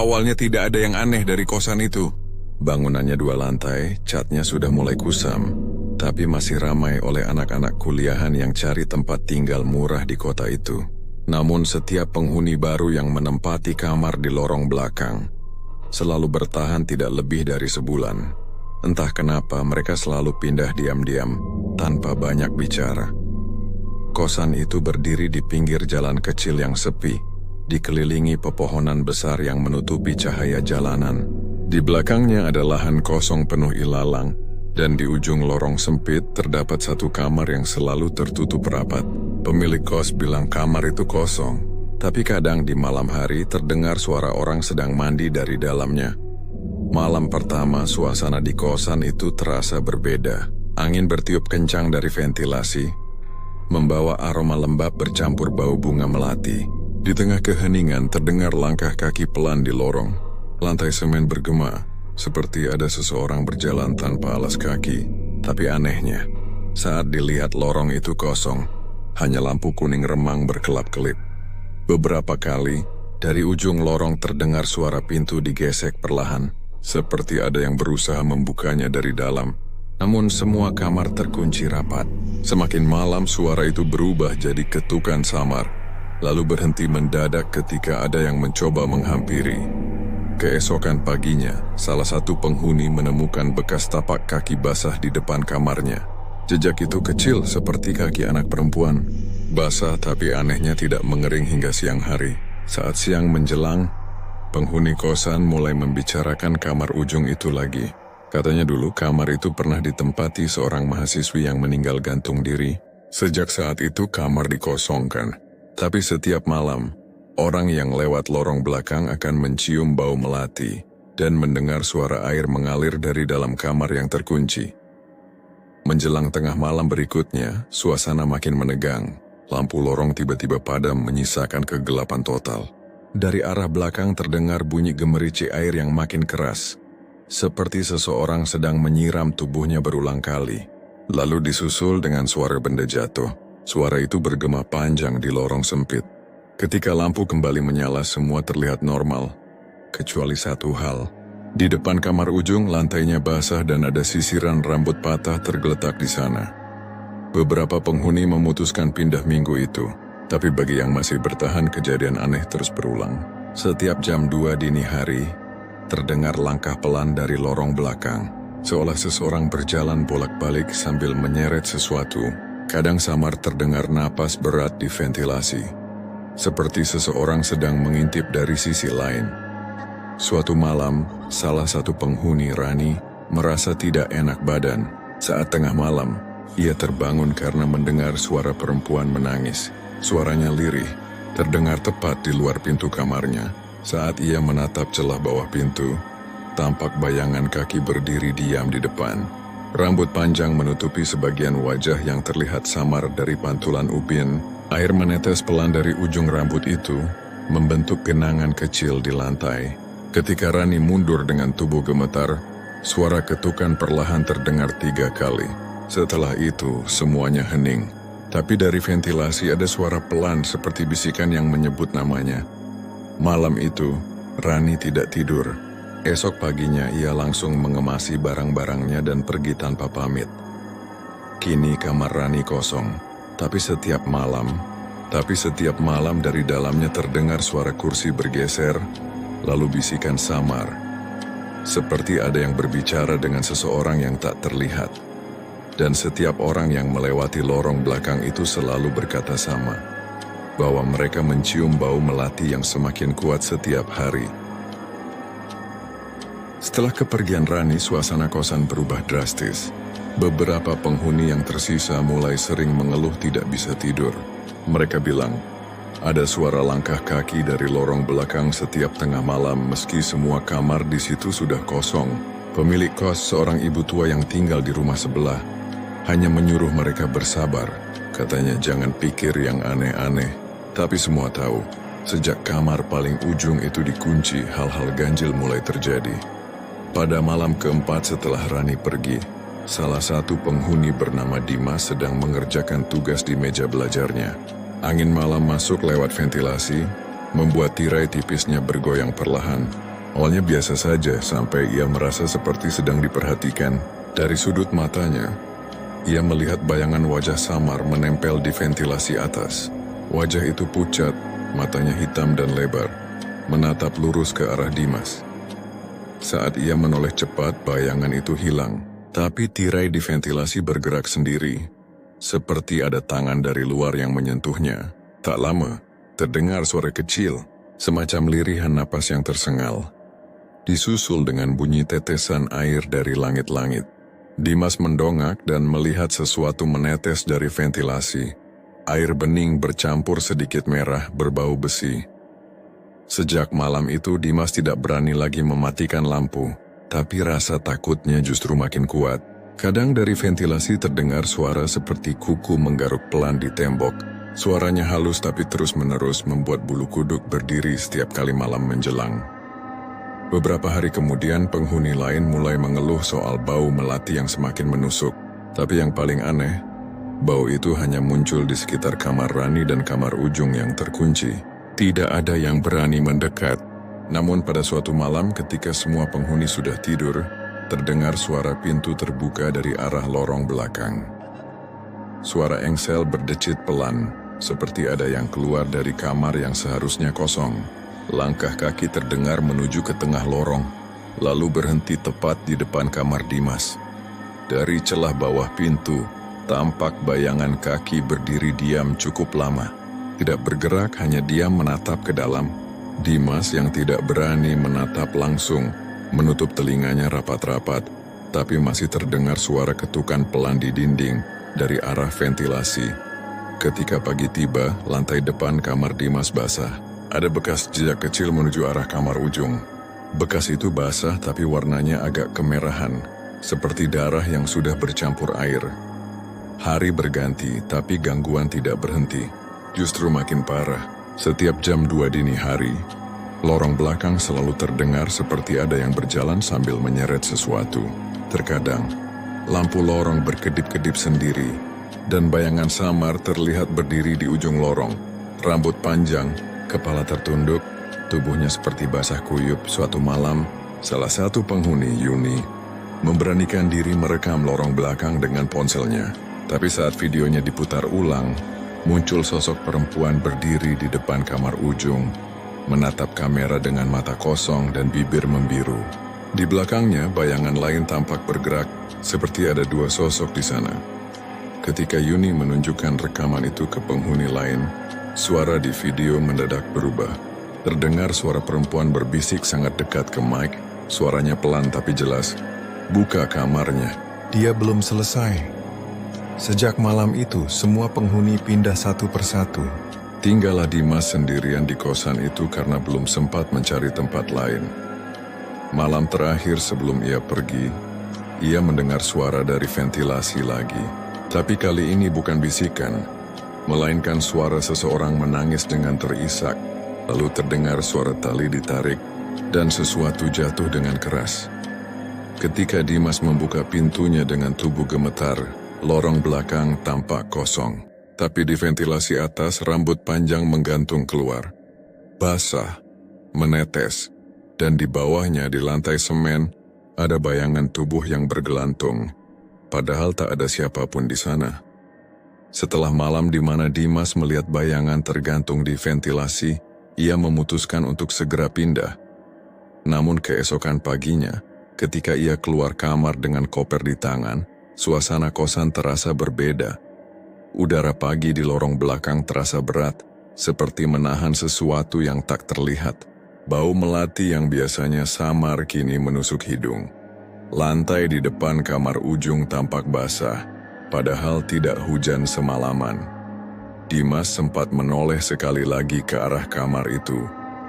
Awalnya tidak ada yang aneh dari kosan itu. Bangunannya 2 lantai, catnya sudah mulai kusam, tapi masih ramai oleh anak-anak kuliahan yang cari tempat tinggal murah di kota itu. Namun setiap penghuni baru yang menempati kamar di lorong belakang selalu bertahan tidak lebih dari sebulan. Entah kenapa mereka selalu pindah diam-diam tanpa banyak bicara. Kosan itu berdiri di pinggir jalan kecil yang sepi, dikelilingi pepohonan besar yang menutupi cahaya jalanan. Di belakangnya ada lahan kosong penuh ilalang, dan di ujung lorong sempit terdapat satu kamar yang selalu tertutup rapat. Pemilik kos bilang kamar itu kosong, tapi kadang di malam hari terdengar suara orang sedang mandi dari dalamnya. Malam pertama suasana di kosan itu terasa berbeda. Angin bertiup kencang dari ventilasi, membawa aroma lembab bercampur bau bunga melati. Di tengah keheningan terdengar langkah kaki pelan di lorong. Lantai semen bergema, seperti ada seseorang berjalan tanpa alas kaki. Tapi anehnya, saat dilihat lorong itu kosong, hanya lampu kuning remang berkelap-kelip. Beberapa kali, dari ujung lorong terdengar suara pintu digesek perlahan, seperti ada yang berusaha membukanya dari dalam. Namun semua kamar terkunci rapat. Semakin malam suara itu berubah jadi ketukan samar, lalu berhenti mendadak ketika ada yang mencoba menghampiri. Keesokan paginya, salah satu penghuni menemukan bekas tapak kaki basah di depan kamarnya. Jejak itu kecil seperti kaki anak perempuan. Basah tapi anehnya tidak mengering hingga siang hari. Saat siang menjelang, penghuni kosan mulai membicarakan kamar ujung itu lagi. Katanya dulu kamar itu pernah ditempati seorang mahasiswi yang meninggal gantung diri. Sejak saat itu kamar dikosongkan. Tapi setiap malam, orang yang lewat lorong belakang akan mencium bau melati dan mendengar suara air mengalir dari dalam kamar yang terkunci. Menjelang tengah malam berikutnya, suasana makin menegang. Lampu lorong tiba-tiba padam menyisakan kegelapan total. Dari arah belakang terdengar bunyi gemericik air yang makin keras, seperti seseorang sedang menyiram tubuhnya berulang kali. Lalu disusul dengan suara benda jatuh. Suara itu bergema panjang di lorong sempit. Ketika lampu kembali menyala, semua terlihat normal, kecuali satu hal. Di depan kamar ujung, lantainya basah dan ada sisiran rambut patah tergeletak di sana. Beberapa penghuni memutuskan pindah minggu itu, tapi bagi yang masih bertahan kejadian aneh terus berulang. Setiap jam 2 dini hari, terdengar langkah pelan dari lorong belakang, seolah seseorang berjalan bolak-balik sambil menyeret sesuatu. Kadang samar terdengar napas berat di ventilasi, seperti seseorang sedang mengintip dari sisi lain. Suatu malam, salah satu penghuni, Rani, merasa tidak enak badan. Saat tengah malam, ia terbangun karena mendengar suara perempuan menangis. Suaranya lirih, terdengar tepat di luar pintu kamarnya. Saat ia menatap celah bawah pintu, tampak bayangan kaki berdiri diam di depan. Rambut panjang menutupi sebagian wajah yang terlihat samar dari pantulan ubin. Air menetes pelan dari ujung rambut itu, membentuk genangan kecil di lantai. Ketika Rani mundur dengan tubuh gemetar, suara ketukan perlahan terdengar 3 kali. Setelah itu, semuanya hening. Tapi dari ventilasi ada suara pelan seperti bisikan yang menyebut namanya. Malam itu, Rani tidak tidur. Esok paginya ia langsung mengemasi barang-barangnya dan pergi tanpa pamit. Kini kamar Rani kosong, tapi setiap malam dari dalamnya terdengar suara kursi bergeser, lalu bisikan samar. Seperti ada yang berbicara dengan seseorang yang tak terlihat. Dan setiap orang yang melewati lorong belakang itu selalu berkata sama, bahwa mereka mencium bau melati yang semakin kuat setiap hari. Setelah kepergian Rani, suasana kosan berubah drastis. Beberapa penghuni yang tersisa mulai sering mengeluh tidak bisa tidur. Mereka bilang, ada suara langkah kaki dari lorong belakang setiap tengah malam meski semua kamar di situ sudah kosong. Pemilik kos, seorang ibu tua yang tinggal di rumah sebelah, hanya menyuruh mereka bersabar. Katanya jangan pikir yang aneh-aneh. Tapi semua tahu, sejak kamar paling ujung itu dikunci, hal-hal ganjil mulai terjadi. Pada malam keempat setelah Rani pergi, salah satu penghuni bernama Dimas sedang mengerjakan tugas di meja belajarnya. Angin malam masuk lewat ventilasi, membuat tirai tipisnya bergoyang perlahan. Awalnya biasa saja sampai ia merasa seperti sedang diperhatikan. Dari sudut matanya, ia melihat bayangan wajah samar menempel di ventilasi atas. Wajah itu pucat, matanya hitam dan lebar, menatap lurus ke arah Dimas. Saat ia menoleh cepat, bayangan itu hilang. Tapi tirai di ventilasi bergerak sendiri, seperti ada tangan dari luar yang menyentuhnya. Tak lama, terdengar suara kecil, semacam lirihan napas yang tersengal, disusul dengan bunyi tetesan air dari langit-langit. Dimas mendongak dan melihat sesuatu menetes dari ventilasi. Air bening bercampur sedikit merah berbau besi. Sejak malam itu Dimas tidak berani lagi mematikan lampu, tapi rasa takutnya justru makin kuat. Kadang dari ventilasi terdengar suara seperti kuku menggaruk pelan di tembok. Suaranya halus tapi terus-menerus membuat bulu kuduk berdiri setiap kali malam menjelang. Beberapa hari kemudian penghuni lain mulai mengeluh soal bau melati yang semakin menusuk. Tapi yang paling aneh, bau itu hanya muncul di sekitar kamar Rani dan kamar ujung yang terkunci. Tidak ada yang berani mendekat. Namun pada suatu malam ketika semua penghuni sudah tidur, terdengar suara pintu terbuka dari arah lorong belakang. Suara engsel berdecit pelan, seperti ada yang keluar dari kamar yang seharusnya kosong. Langkah kaki terdengar menuju ke tengah lorong, lalu berhenti tepat di depan kamar Dimas. Dari celah bawah pintu, tampak bayangan kaki berdiri diam cukup lama. Tidak bergerak, hanya diam menatap ke dalam. Dimas yang tidak berani menatap langsung, menutup telinganya rapat-rapat, tapi masih terdengar suara ketukan pelan di dinding dari arah ventilasi. Ketika pagi tiba, lantai depan kamar Dimas basah. Ada bekas jejak kecil menuju arah kamar ujung. Bekas itu basah tapi warnanya agak kemerahan, seperti darah yang sudah bercampur air. Hari berganti, tapi gangguan tidak berhenti. Justru makin parah. Setiap jam 2 dini hari, lorong belakang selalu terdengar seperti ada yang berjalan sambil menyeret sesuatu. Terkadang, lampu lorong berkedip-kedip sendiri, dan bayangan samar terlihat berdiri di ujung lorong. Rambut panjang, kepala tertunduk, tubuhnya seperti basah kuyup. Suatu malam, salah satu penghuni, Yuni, memberanikan diri merekam lorong belakang dengan ponselnya. Tapi saat videonya diputar ulang, muncul sosok perempuan berdiri di depan kamar ujung, menatap kamera dengan mata kosong dan bibir membiru. Di belakangnya, bayangan lain tampak bergerak, seperti ada 2 sosok di sana. Ketika Yuni menunjukkan rekaman itu ke penghuni lain, suara di video mendadak berubah. Terdengar suara perempuan berbisik sangat dekat ke mic, suaranya pelan tapi jelas. Buka kamarnya. Dia belum selesai. Sejak malam itu, semua penghuni pindah satu persatu. Tinggallah Dimas sendirian di kosan itu karena belum sempat mencari tempat lain. Malam terakhir sebelum ia pergi, ia mendengar suara dari ventilasi lagi. Tapi kali ini bukan bisikan, melainkan suara seseorang menangis dengan terisak. Lalu terdengar suara tali ditarik dan sesuatu jatuh dengan keras. Ketika Dimas membuka pintunya dengan tubuh gemetar, lorong belakang tampak kosong. Tapi di ventilasi atas, rambut panjang menggantung keluar. Basah, menetes, dan di bawahnya di lantai semen, ada bayangan tubuh yang bergelantung. Padahal tak ada siapapun di sana. Setelah malam di mana Dimas melihat bayangan tergantung di ventilasi, ia memutuskan untuk segera pindah. Namun keesokan paginya, ketika ia keluar kamar dengan koper di tangan, suasana kosan terasa berbeda. Udara pagi di lorong belakang terasa berat, seperti menahan sesuatu yang tak terlihat. Bau melati yang biasanya samar kini menusuk hidung. Lantai di depan kamar ujung tampak basah, padahal tidak hujan semalaman. Dimas sempat menoleh sekali lagi ke arah kamar itu.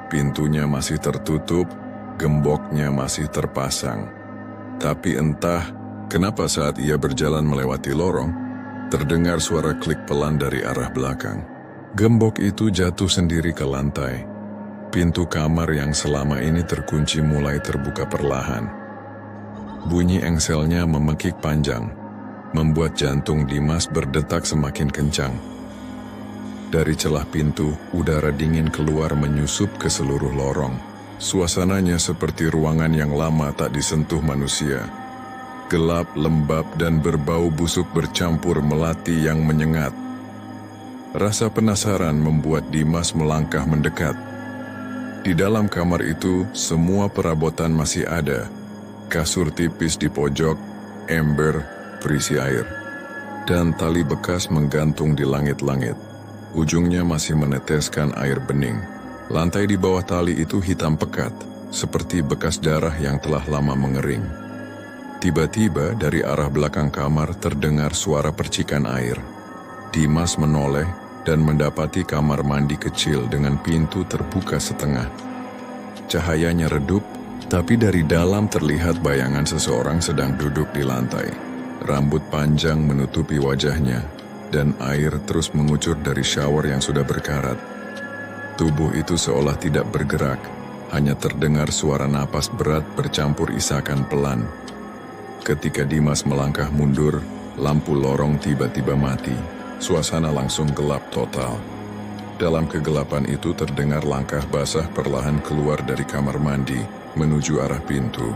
Pintunya masih tertutup, gemboknya masih terpasang. Tapi entah kenapa saat ia berjalan melewati lorong, terdengar suara klik pelan dari arah belakang. Gembok itu jatuh sendiri ke lantai. Pintu kamar yang selama ini terkunci mulai terbuka perlahan. Bunyi engselnya memekik panjang, membuat jantung Dimas berdetak semakin kencang. Dari celah pintu, udara dingin keluar menyusup ke seluruh lorong. Suasananya seperti ruangan yang lama tak disentuh manusia. Gelap, lembab, dan berbau busuk bercampur melati yang menyengat. Rasa penasaran membuat Dimas melangkah mendekat. Di dalam kamar itu, semua perabotan masih ada. Kasur tipis di pojok, ember berisi air, dan tali bekas menggantung di langit-langit. Ujungnya masih meneteskan air bening. Lantai di bawah tali itu hitam pekat, seperti bekas darah yang telah lama mengering. Tiba-tiba dari arah belakang kamar terdengar suara percikan air. Dimas menoleh dan mendapati kamar mandi kecil dengan pintu terbuka setengah. Cahayanya redup, tapi dari dalam terlihat bayangan seseorang sedang duduk di lantai. Rambut panjang menutupi wajahnya, dan air terus mengucur dari shower yang sudah berkarat. Tubuh itu seolah tidak bergerak, hanya terdengar suara napas berat bercampur isakan pelan. Ketika Dimas melangkah mundur, lampu lorong tiba-tiba mati. Suasana langsung gelap total. Dalam kegelapan itu terdengar langkah basah perlahan keluar dari kamar mandi menuju arah pintu.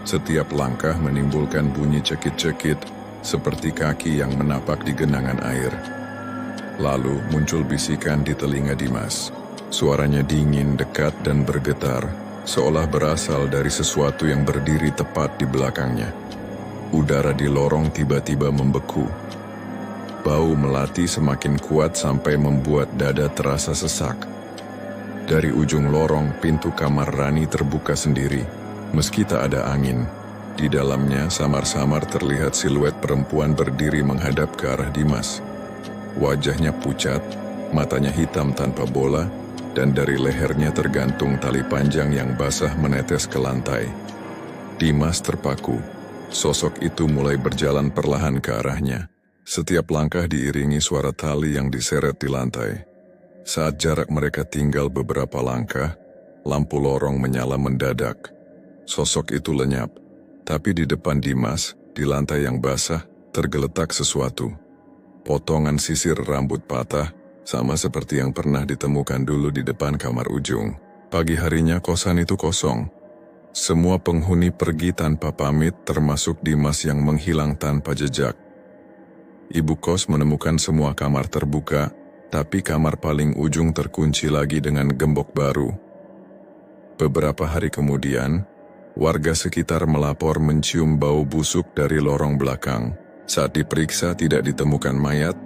Setiap langkah menimbulkan bunyi cekit-cekit seperti kaki yang menapak di genangan air. Lalu muncul bisikan di telinga Dimas. Suaranya dingin, dekat, dan bergetar, seolah berasal dari sesuatu yang berdiri tepat di belakangnya. Udara di lorong tiba-tiba membeku. Bau melati semakin kuat sampai membuat dada terasa sesak. Dari ujung lorong, pintu kamar Rani terbuka sendiri. Meski tak ada angin, di dalamnya samar-samar terlihat siluet perempuan berdiri menghadap ke arah Dimas. Wajahnya pucat, matanya hitam tanpa bola, dan dari lehernya tergantung tali panjang yang basah menetes ke lantai. Dimas terpaku. Sosok itu mulai berjalan perlahan ke arahnya. Setiap langkah diiringi suara tali yang diseret di lantai. Saat jarak mereka tinggal beberapa langkah, lampu lorong menyala mendadak. Sosok itu lenyap, tapi di depan Dimas, di lantai yang basah, tergeletak sesuatu. Potongan sisir rambut patah, sama seperti yang pernah ditemukan dulu di depan kamar ujung. Pagi harinya kosan itu kosong. Semua penghuni pergi tanpa pamit, termasuk Dimas yang menghilang tanpa jejak. Ibu kos menemukan semua kamar terbuka, tapi kamar paling ujung terkunci lagi dengan gembok baru. Beberapa hari kemudian, warga sekitar melapor mencium bau busuk dari lorong belakang. Saat diperiksa tidak ditemukan mayat,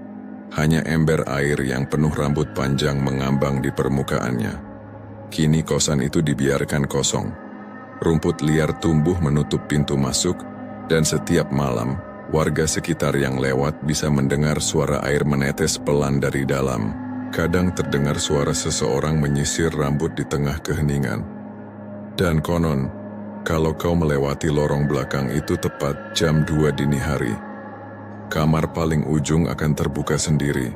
hanya ember air yang penuh rambut panjang mengambang di permukaannya. Kini kosan itu dibiarkan kosong. Rumput liar tumbuh menutup pintu masuk, dan setiap malam, warga sekitar yang lewat bisa mendengar suara air menetes pelan dari dalam. Kadang terdengar suara seseorang menyisir rambut di tengah keheningan. Dan konon, kalau kau melewati lorong belakang itu tepat jam 2 dini hari, kamar paling ujung akan terbuka sendiri.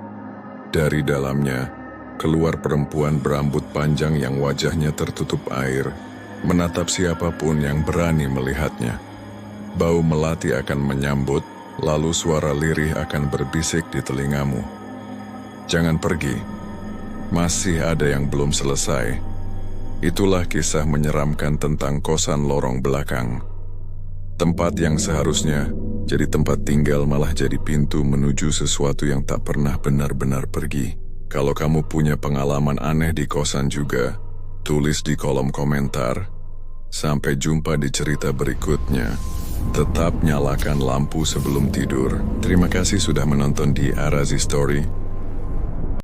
Dari dalamnya, keluar perempuan berambut panjang yang wajahnya tertutup air, menatap siapapun yang berani melihatnya. Bau melati akan menyambut, lalu suara lirih akan berbisik di telingamu. Jangan pergi, masih ada yang belum selesai. Itulah kisah menyeramkan tentang kosan lorong belakang. Tempat yang seharusnya jadi tempat tinggal malah jadi pintu menuju sesuatu yang tak pernah benar-benar pergi. Kalau kamu punya pengalaman aneh di kosan juga, tulis di kolom komentar. Sampai jumpa di cerita berikutnya. Tetap nyalakan lampu sebelum tidur. Terima kasih sudah menonton di Arazi Story.